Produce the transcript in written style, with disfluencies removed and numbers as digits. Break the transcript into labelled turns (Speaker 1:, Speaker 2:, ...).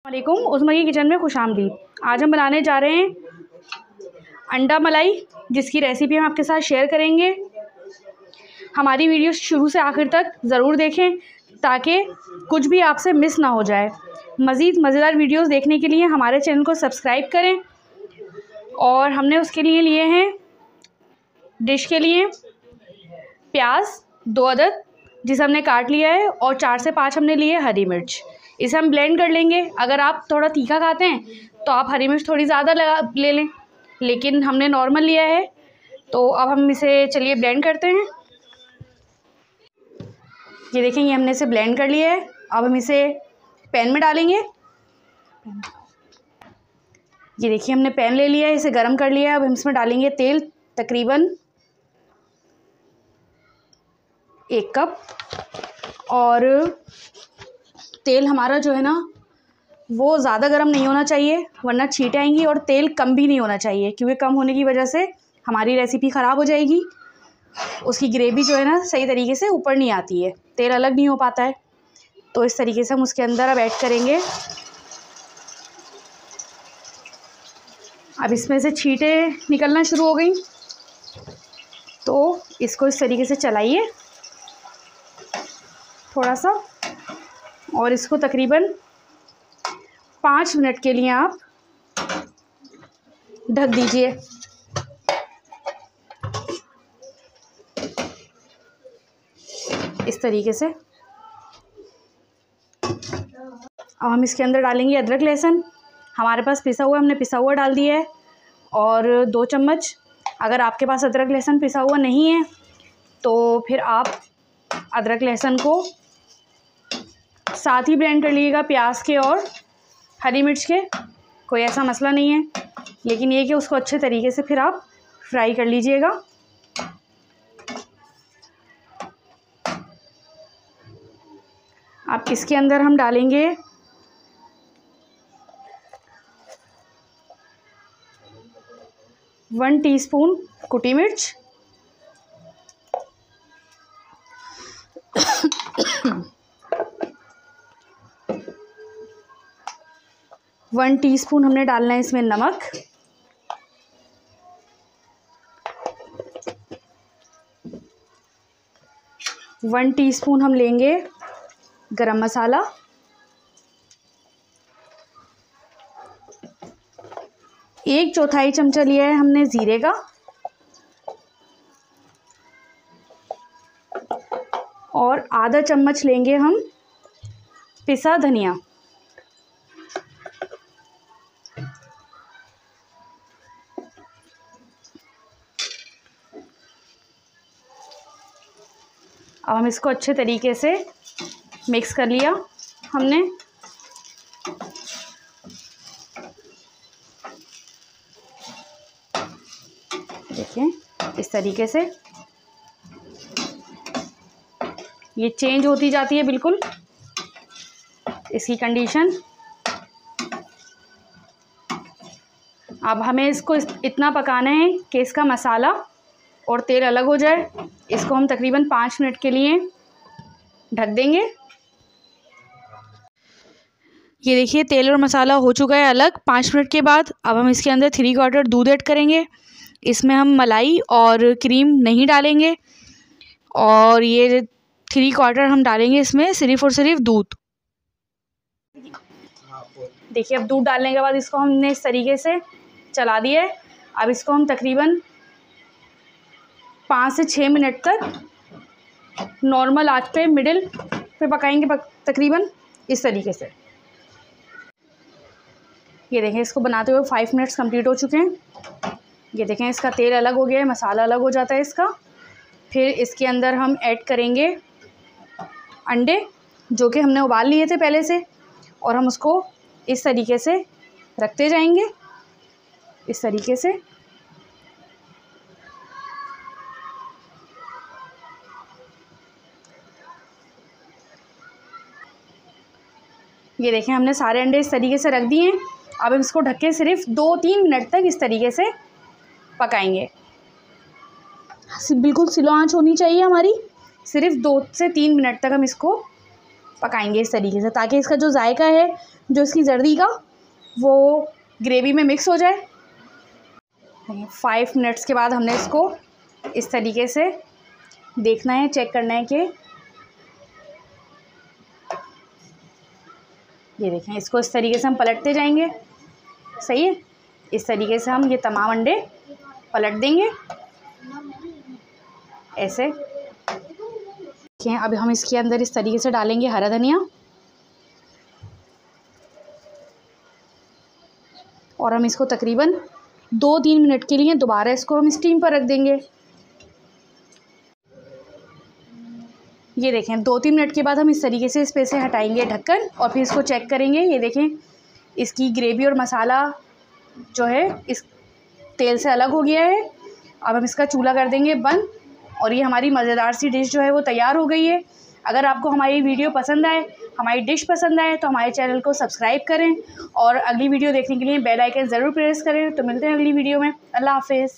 Speaker 1: वालेकुम, उस्मा की किचन में खुशामदीद। आज हम बनाने जा रहे हैं अंडा मलाई, जिसकी रेसिपी हम आपके साथ शेयर करेंगे। हमारी वीडियो शुरू से आखिर तक ज़रूर देखें ताकि कुछ भी आपसे मिस ना हो जाए। मज़ीद मज़ेदार वीडियोस देखने के लिए हमारे चैनल को सब्सक्राइब करें। और हमने उसके लिए लिए हैं, डिश के लिए प्याज 2 अदद जिसे हमने काट लिया है, और 4 से 5 हमने लिए हरी मिर्च। इसे हम ब्लेंड कर लेंगे। अगर आप थोड़ा तीखा खाते हैं तो आप हरी मिर्च थोड़ी ज़्यादा ले लें, लेकिन हमने नॉर्मल लिया है। तो अब हम इसे चलिए ब्लेंड करते हैं। ये देखें, ये हमने इसे ब्लेंड कर लिया है। अब हम इसे पैन में डालेंगे। ये देखिए, हमने पैन ले लिया है, इसे गर्म कर लिया है। अब हम इसमें डालेंगे तेल, तकरीबन 1 कप। और तेल हमारा जो है ना, वो ज़्यादा गर्म नहीं होना चाहिए वरना छींटे आएंगी, और तेल कम भी नहीं होना चाहिए क्योंकि कम होने की वजह से हमारी रेसिपी ख़राब हो जाएगी। उसकी ग्रेवी जो है ना सही तरीके से ऊपर नहीं आती है, तेल अलग नहीं हो पाता है। तो इस तरीके से हम उसके अंदर अब ऐड करेंगे। अब इसमें से छींटे निकलना शुरू हो गई, तो इसको इस तरीके से चलाइए थोड़ा सा, और इसको तकरीबन 5 मिनट के लिए आप ढक दीजिए। इस तरीके से अब हम इसके अंदर डालेंगे अदरक लहसुन। हमारे पास पिसा हुआ, हमने पिसा हुआ डाल दिया है, और 2 चम्मच। अगर आपके पास अदरक लहसुन पिसा हुआ नहीं है तो फिर आप अदरक लहसुन को साथ ही ब्लेंड कर लीजिएगा प्याज के और हरी मिर्च के। कोई ऐसा मसला नहीं है, लेकिन ये कि उसको अच्छे तरीके से फिर आप फ्राई कर लीजिएगा। अब इसके अंदर हम डालेंगे 1 टीस्पून कुटी मिर्च, 1 टीस्पून हमने डालना है इसमें नमक, 1 टीस्पून हम लेंगे गरम मसाला, 1/4 चमचा लिया है हमने ज़ीरे का, और आधा चम्मच लेंगे हम पिसा धनिया। अब हम इसको अच्छे तरीके से मिक्स कर लिया हमने। देखिए, इस तरीके से ये चेंज होती जाती है बिल्कुल इसकी कंडीशन। अब हमें इसको इतना पकाना है कि इसका मसाला और तेल अलग हो जाए। इसको हम तकरीबन 5 मिनट के लिए ढक देंगे। ये देखिए, तेल और मसाला हो चुका है अलग 5 मिनट के बाद। अब हम इसके अंदर 3/4 दूध ऐड करेंगे। इसमें हम मलाई और क्रीम नहीं डालेंगे, और ये 3/4 हम डालेंगे इसमें सिर्फ़ और सिर्फ दूध। देखिए, अब दूध डालने के बाद इसको हमने इस तरीके से चला दिया है। अब इसको हम तकरीबन 5 से 6 मिनट तक नॉर्मल आंच पे मिडिल पे पकाएंगे, तकरीबन इस तरीके से। ये देखें, इसको बनाते हुए 5 मिनट्स कंप्लीट हो चुके हैं। ये देखें, इसका तेल अलग हो गया है, मसाला अलग हो जाता है इसका। फिर इसके अंदर हम ऐड करेंगे अंडे, जो कि हमने उबाल लिए थे पहले से, और हम उसको इस तरीके से रखते जाएंगे, इस तरीके से। ये देखें, हमने सारे अंडे इस तरीके से रख दिए हैं। अब हम इसको ढक के सिर्फ 2-3 मिनट तक इस तरीके से पकाएंगे। बिल्कुल स्लो आंच होनी चाहिए हमारी। सिर्फ 2 से 3 मिनट तक हम इसको पकाएंगे इस तरीके से, ताकि इसका जो जायका है, जो इसकी जर्दी का, वो ग्रेवी में मिक्स हो जाए। 5 मिनट्स के बाद हमने इसको इस तरीके से देखना है, चेक करना है कि ये देखें, इसको इस तरीके से हम पलटते जाएंगे। सही है, इस तरीके से हम ये तमाम अंडे पलट देंगे ऐसे। देखिए, अब हम इसके अंदर इस तरीके से डालेंगे हरा धनिया, और हम इसको तकरीबन 2-3 मिनट के लिए दोबारा इसको हम स्टीम पर रख देंगे। ये देखें, 2-3 मिनट के बाद हम इस तरीके से इस पे से हटाएंगे ढक्कन और फिर इसको चेक करेंगे। ये देखें, इसकी ग्रेवी और मसाला जो है इस तेल से अलग हो गया है। अब हम इसका चूल्हा कर देंगे बंद, और ये हमारी मज़ेदार सी डिश जो है वो तैयार हो गई है। अगर आपको हमारी वीडियो पसंद आए, हमारी डिश पसंद आए, तो हमारे चैनल को सब्सक्राइब करें और अगली वीडियो देखने के लिए बेल आइकन ज़रूर प्रेस करें। तो मिलते हैं अगली वीडियो में। अल्लाह हाफ़िज़।